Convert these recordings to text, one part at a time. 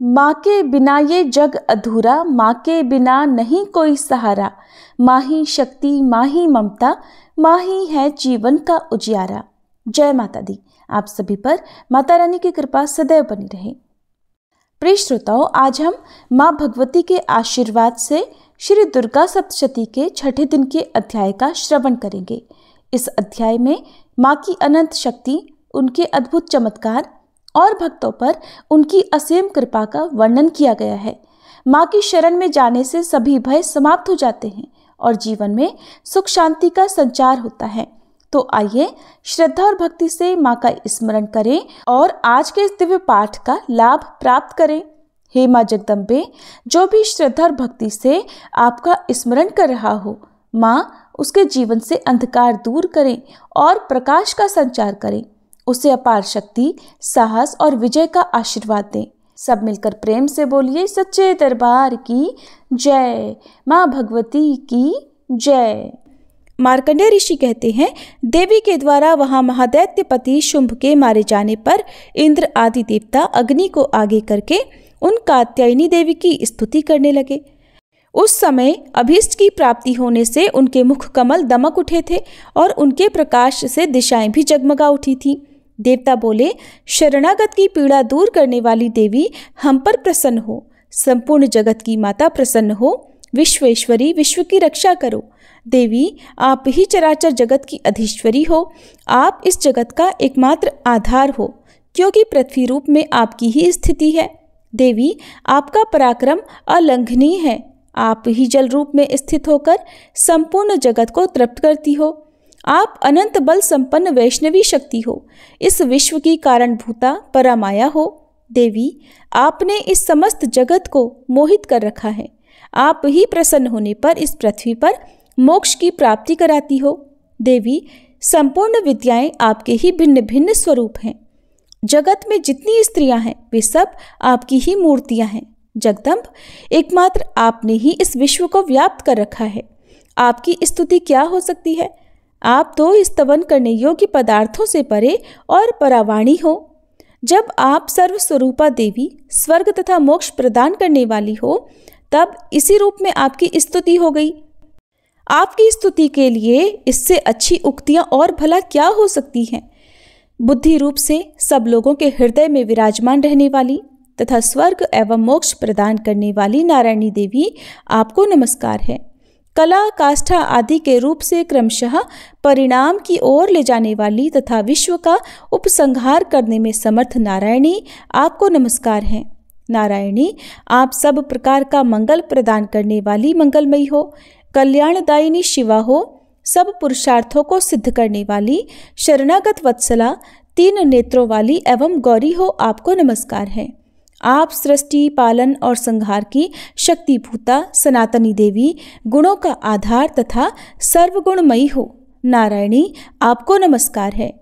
माँ के बिना ये जग अधूरा, माँ के बिना नहीं कोई सहारा। माँ ही शक्ति, माँ ही ममता, माँ ही है जीवन का उजियारा। जय माता दी। आप सभी पर माता रानी की कृपा सदैव बनी रहे। प्रिय श्रोताओं, आज हम माँ भगवती के आशीर्वाद से श्री दुर्गा सप्तशती के छठे दिन के अध्याय का श्रवण करेंगे। इस अध्याय में माँ की अनंत शक्ति, उनके अद्भुत चमत्कार और भक्तों पर उनकी असीम कृपा का वर्णन किया गया है। माँ की शरण में जाने से सभी भय समाप्त हो जाते हैं और जीवन में सुख शांति का संचार होता है। तो आइए श्रद्धा और भक्ति से माँ का स्मरण करें और आज के इस दिव्य पाठ का लाभ प्राप्त करें। हे माँ जगदम्बे, जो भी श्रद्धा और भक्ति से आपका स्मरण कर रहा हो, माँ उसके जीवन से अंधकार दूर करें और प्रकाश का संचार करें। उसे अपार शक्ति, साहस और विजय का आशीर्वाद दें। सब मिलकर प्रेम से बोलिए, सच्चे दरबार की जय, माँ भगवती की जय। मार्कंडेय ऋषि कहते हैं, देवी के द्वारा वहां महादैत्यपति शुंभ के मारे जाने पर इंद्र आदि देवता अग्नि को आगे करके उन कात्यायनी देवी की स्तुति करने लगे। उस समय अभीष्ट की प्राप्ति होने से उनके मुख कमल दमक उठे थे और उनके प्रकाश से दिशाएं भी जगमगा उठी थीं। देवता बोले, शरणागत की पीड़ा दूर करने वाली देवी हम पर प्रसन्न हो। संपूर्ण जगत की माता प्रसन्न हो। विश्वेश्वरी, विश्व की रक्षा करो। देवी, आप ही चराचर जगत की अधीश्वरी हो। आप इस जगत का एकमात्र आधार हो, क्योंकि पृथ्वी रूप में आपकी ही स्थिति है। देवी, आपका पराक्रम अलंघनीय है। आप ही जल रूप में स्थित होकर संपूर्ण जगत को तृप्त करती हो। आप अनंत बल संपन्न वैष्णवी शक्ति हो। इस विश्व की कारणभूता परामाया हो। देवी, आपने इस समस्त जगत को मोहित कर रखा है। आप ही प्रसन्न होने पर इस पृथ्वी पर मोक्ष की प्राप्ति कराती हो। देवी, संपूर्ण विद्याएं आपके ही भिन्न भिन्न स्वरूप हैं। जगत में जितनी स्त्रियां हैं वे सब आपकी ही मूर्तियां हैं। जगदम्ब, एकमात्र आपने ही इस विश्व को व्याप्त कर रखा है। आपकी स्तुति क्या हो सकती है? आप तो स्तवन करने योग्य पदार्थों से परे और परावाणी हो। जब आप सर्वस्वरूपा देवी, स्वर्ग तथा मोक्ष प्रदान करने वाली हो, तब इसी रूप में आपकी स्तुति हो गई। आपकी स्तुति के लिए इससे अच्छी उक्तियां और भला क्या हो सकती हैं? बुद्धि रूप से सब लोगों के हृदय में विराजमान रहने वाली तथा स्वर्ग एवं मोक्ष प्रदान करने वाली नारायणी देवी, आपको नमस्कार है। कला, काष्ठा आदि के रूप से क्रमशः परिणाम की ओर ले जाने वाली तथा विश्व का उपसंहार करने में समर्थ नारायणी, आपको नमस्कार है। नारायणी, आप सब प्रकार का मंगल प्रदान करने वाली मंगलमयी हो। कल्याणदायिनी शिवा हो। सब पुरुषार्थों को सिद्ध करने वाली शरणागत वत्सला, तीन नेत्रों वाली एवं गौरी हो, आपको नमस्कार है। आप सृष्टि, पालन और संहार की शक्तिभूता सनातनी देवी, गुणों का आधार तथा सर्वगुणमयी हो। नारायणी, आपको नमस्कार है।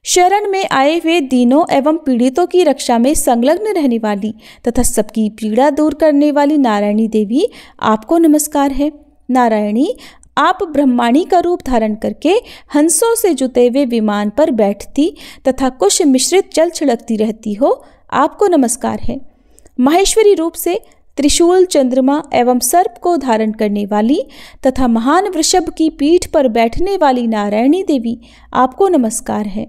शरण में आए हुए दीनों एवं पीड़ितों की रक्षा में संलग्न रहने वाली तथा सबकी पीड़ा दूर करने वाली नारायणी देवी, आपको नमस्कार है। नारायणी, आप ब्रह्माणी का रूप धारण करके हंसों से जुते हुए विमान पर बैठती तथा कुश मिश्रित जल छिड़कती रहती हो, आपको नमस्कार है। माहेश्वरी रूप से त्रिशूल, चंद्रमा एवं सर्प को धारण करने वाली तथा महान वृषभ की पीठ पर बैठने वाली नारायणी देवी, आपको नमस्कार है।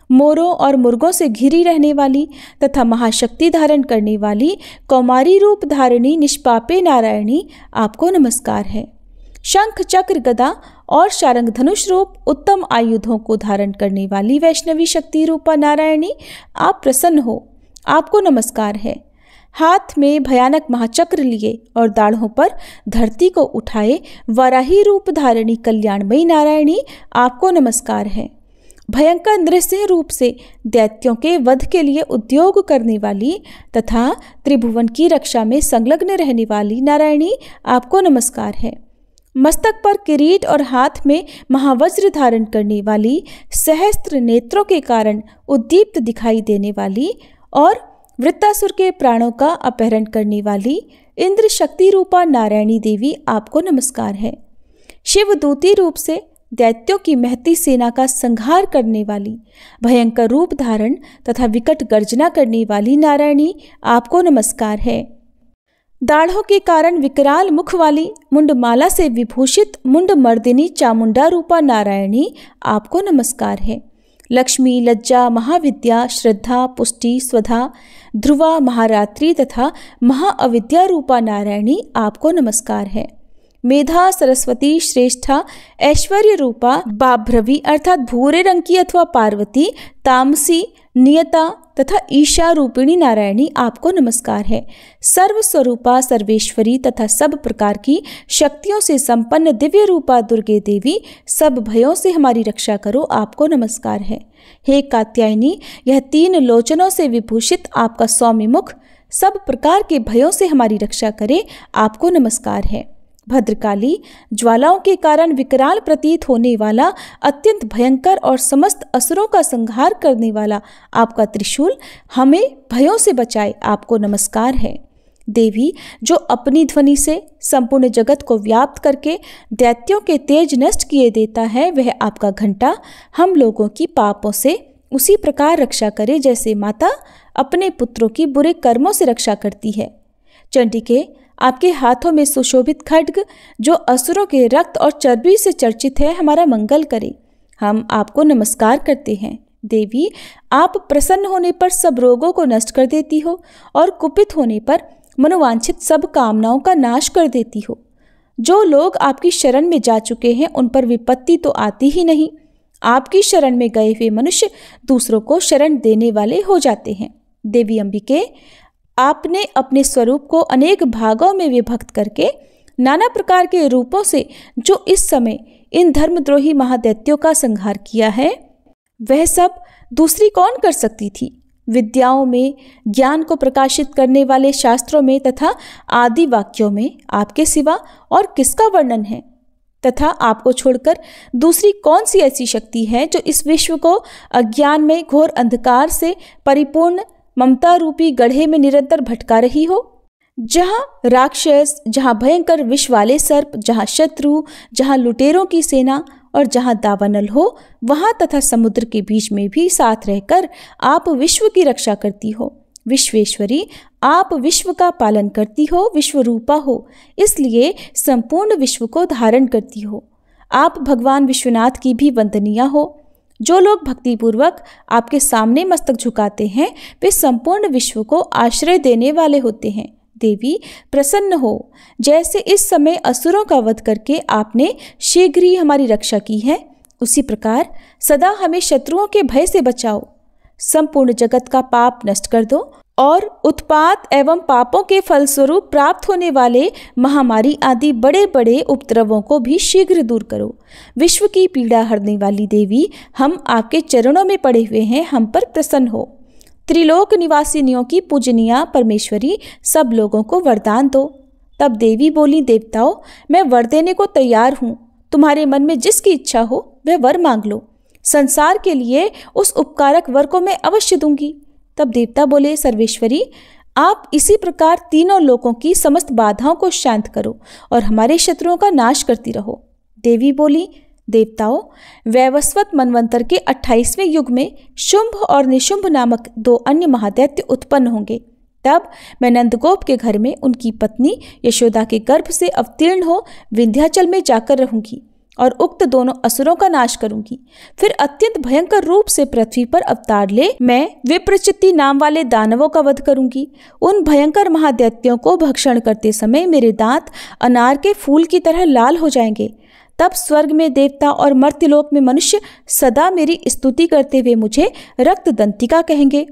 मोरों और मुर्गों से घिरी रहने वाली तथा महाशक्ति धारण करने वाली कौमारी रूप धारिणी निष्पापे नारायणी, आपको नमस्कार है। शंख, चक्र, गदा और शारंग धनुष रूप उत्तम आयुधों को धारण करने वाली वैष्णवी शक्ति रूपा नारायणी, आप प्रसन्न हो, आपको नमस्कार है। हाथ में भयानक महाचक्र लिए और दाढ़ों पर धरती को उठाए वराही रूप धारिणी कल्याणमयी नारायणी, आपको नमस्कार है। भयंकर नृसिंह रूप से दैत्यों के वध के लिए उद्योग करने वाली तथा त्रिभुवन की रक्षा में संलग्न रहने वाली नारायणी, आपको नमस्कार है। मस्तक पर किरीट और हाथ में महावज्र धारण करने वाली, सहस्त्र नेत्रों के कारण उद्दीप्त दिखाई देने वाली और वृत्तासुर के प्राणों का अपहरण करने वाली इंद्र शक्ति रूपा नारायणी देवी, आपको नमस्कार है। शिव दूती रूप से दैत्यों की महती सेना का संहार करने वाली, भयंकर रूप धारण तथा विकट गर्जना करने वाली नारायणी आपको नमस्कार है। दाढ़ों के कारण विकराल मुख वाली, मुंडमाला से विभूषित मुंड मर्दिनी चामुंडा रूपा नारायणी आपको नमस्कार है। लक्ष्मी, लज्जा, महाविद्या, श्रद्धा, पुष्टि, स्वधा, ध्रुवा, महारात्रि तथा महाअविद्या रूपा नारायणी आपको नमस्कार है। मेधा, सरस्वती, श्रेष्ठा, ऐश्वर्य रूपा बाभ्रवी अर्थात भूरे रंग की अथवा पार्वती, तामसी, नियता तथा ईशा रूपिणी नारायणी आपको नमस्कार है। सर्व स्वरूपा, सर्वेश्वरी तथा सब प्रकार की शक्तियों से संपन्न दिव्य रूपा दुर्गे देवी, सब भयों से हमारी रक्षा करो, आपको नमस्कार है। हे कात्यायनी, यह 3 लोचनों से विभूषित आपका सौम्य मुख सब प्रकार के भयों से हमारी रक्षा करे, आपको नमस्कार है। भद्रकाली, ज्वालाओं के कारण विकराल प्रतीत होने वाला, अत्यंत भयंकर और समस्त असुरों का संहार करने वाला आपका त्रिशूल हमें भयों से बचाए, आपको नमस्कार है। देवी, जो अपनी ध्वनि से संपूर्ण जगत को व्याप्त करके दैत्यों के तेज नष्ट किए देता है, वह आपका घंटा हम लोगों की पापों से उसी प्रकार रक्षा करे जैसे माता अपने पुत्रों की बुरे कर्मों से रक्षा करती है। चंडिके, आपके हाथों में सुशोभित खड्ग जो असुरों के रक्त और चर्बी से चर्चित है, हमारा मंगल करे, हम आपको नमस्कार करते हैं। देवी, आप प्रसन्न होने पर सब रोगों को नष्ट कर देती हो और कुपित होने पर मनोवांछित सब कामनाओं का नाश कर देती हो। जो लोग आपकी शरण में जा चुके हैं उन पर विपत्ति तो आती ही नहीं, आपकी शरण में गए हुए मनुष्य दूसरों को शरण देने वाले हो जाते हैं। देवी अंबिके, आपने अपने स्वरूप को अनेक भागों में विभक्त करके नाना प्रकार के रूपों से जो इस समय इन धर्मद्रोही महादैत्यों का संहार किया है, वह सब दूसरी कौन कर सकती थी। विद्याओं में, ज्ञान को प्रकाशित करने वाले शास्त्रों में तथा आदि वाक्यों में आपके सिवा और किसका वर्णन है, तथा आपको छोड़कर दूसरी कौन सी ऐसी शक्ति है जो इस विश्व को अज्ञान में घोर अंधकार से परिपूर्ण ममता रूपी गड्ढे में निरंतर भटका रही हो। जहाँ राक्षस, जहाँ भयंकर विष वाले सर्प, जहाँ शत्रु, जहाँ लुटेरों की सेना और जहाँ दावानल हो, वहाँ तथा समुद्र के बीच में भी साथ रहकर आप विश्व की रक्षा करती हो। विश्वेश्वरी, आप विश्व का पालन करती हो, विश्व रूपा हो, इसलिए संपूर्ण विश्व को धारण करती हो। आप भगवान विश्वनाथ की भी वंदनीय हो। जो लोग भक्तिपूर्वक आपके सामने मस्तक झुकाते हैं, वे संपूर्ण विश्व को आश्रय देने वाले होते हैं। देवी, प्रसन्न हो। जैसे इस समय असुरों का वध करके आपने शीघ्र ही हमारी रक्षा की है, उसी प्रकार सदा हमें शत्रुओं के भय से बचाओ। संपूर्ण जगत का पाप नष्ट कर दो और उत्पात एवं पापों के फलस्वरूप प्राप्त होने वाले महामारी आदि बड़े बड़े उपद्रवों को भी शीघ्र दूर करो। विश्व की पीड़ा हरने वाली देवी, हम आपके चरणों में पड़े हुए हैं, हम पर प्रसन्न हो। त्रिलोक निवासिनियों की पूजनीय परमेश्वरी, सब लोगों को वरदान दो। तब देवी बोली, देवताओं, मैं वर देने को तैयार हूँ, तुम्हारे मन में जिसकी इच्छा हो वह वर मांग लो। संसार के लिए उस उपकारक वर को मैं अवश्य दूंगी। तब देवता बोले, सर्वेश्वरी, आप इसी प्रकार तीनों लोकों की समस्त बाधाओं को शांत करो और हमारे शत्रुओं का नाश करती रहो। देवी बोली, देवताओं, वैवस्वत मनवंतर के 28वें युग में शुंभ और निशुंभ नामक 2 अन्य महादैत्य उत्पन्न होंगे। तब मैं नंदगोप के घर में उनकी पत्नी यशोदा के गर्भ से अवतीर्ण हो विंध्याचल में जाकर रहूंगी और उक्त दोनों असुरों का नाश करूंगी। फिर अत्यंत भयंकर रूप से पृथ्वी पर अवतार ले मैं विप्रचित्ति नाम वाले दानवों का वध करूंगी। उन भयंकर महादैत्यों को भक्षण करते समय मेरे दांत अनार के फूल की तरह लाल हो जाएंगे। तब स्वर्ग में देवता और मर्त्यलोक में मनुष्य सदा मेरी स्तुति करते हुए मुझे रक्तदंतिका कहेंगे।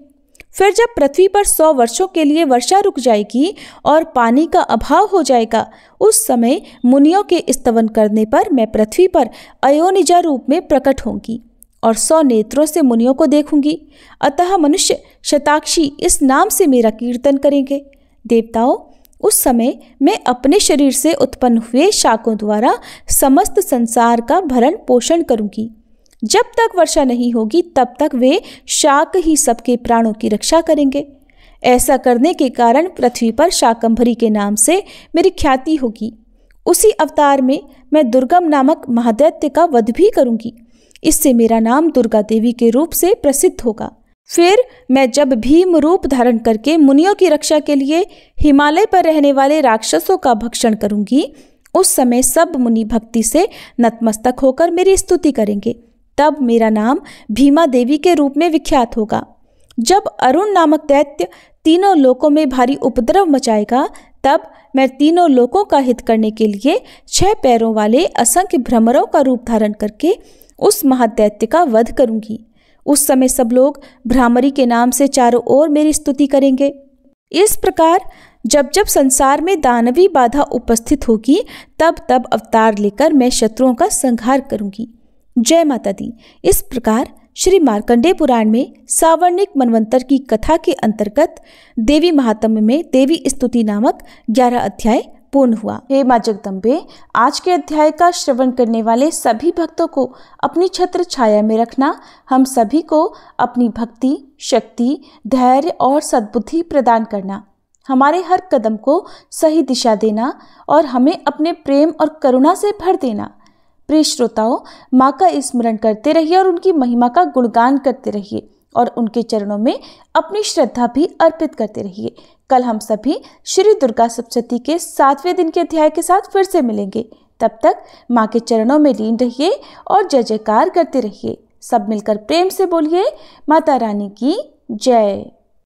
फिर जब पृथ्वी पर 100 वर्षों के लिए वर्षा रुक जाएगी और पानी का अभाव हो जाएगा, उस समय मुनियों के स्तवन करने पर मैं पृथ्वी पर अयोनिजा रूप में प्रकट होंगी और 100 नेत्रों से मुनियों को देखूंगी। अतः मनुष्य शताक्षी इस नाम से मेरा कीर्तन करेंगे। देवताओं, उस समय मैं अपने शरीर से उत्पन्न हुए शाकों द्वारा समस्त संसार का भरण पोषण करूंगी। जब तक वर्षा नहीं होगी तब तक वे शाक ही सबके प्राणों की रक्षा करेंगे। ऐसा करने के कारण पृथ्वी पर शाकंभरी के नाम से मेरी ख्याति होगी। उसी अवतार में मैं दुर्गम नामक महादैत्य का वध भी करूंगी। इससे मेरा नाम दुर्गा देवी के रूप से प्रसिद्ध होगा। फिर मैं जब भीम रूप धारण करके मुनियों की रक्षा के लिए हिमालय पर रहने वाले राक्षसों का भक्षण करूंगी, उस समय सब मुनि भक्ति से नतमस्तक होकर मेरी स्तुति करेंगे। तब मेरा नाम भीमा देवी के रूप में विख्यात होगा। जब अरुण नामक दैत्य तीनों लोकों में भारी उपद्रव मचाएगा, तब मैं तीनों लोकों का हित करने के लिए 6 पैरों वाले असंख्य भ्रमरों का रूप धारण करके उस महादैत्य का वध करूंगी। उस समय सब लोग भ्रामरी के नाम से चारों ओर मेरी स्तुति करेंगे। इस प्रकार जब जब संसार में दानवी बाधा उपस्थित होगी, तब तब अवतार लेकर मैं शत्रुओं का संहार करूंगी। जय माता दी। इस प्रकार श्री मार्कंडेय पुराण में सावर्णिक मनवंतर की कथा के अंतर्गत देवी महात्म्य में देवी स्तुति नामक 11 अध्याय पूर्ण हुआ। हे मां जगदम्बे, आज के अध्याय का श्रवण करने वाले सभी भक्तों को अपनी छत्र छाया में रखना, हम सभी को अपनी भक्ति, शक्ति, धैर्य और सद्बुद्धि प्रदान करना, हमारे हर कदम को सही दिशा देना और हमें अपने प्रेम और करुणा से भर देना। प्रिय श्रोताओं, माँ का स्मरण करते रहिए और उनकी महिमा का गुणगान करते रहिए और उनके चरणों में अपनी श्रद्धा भी अर्पित करते रहिए। कल हम सभी श्री दुर्गा सप्तशती के 7वें दिन के अध्याय के साथ फिर से मिलेंगे। तब तक माँ के चरणों में लीन रहिए और जय जयकार करते रहिए। सब मिलकर प्रेम से बोलिए, माता रानी की जय।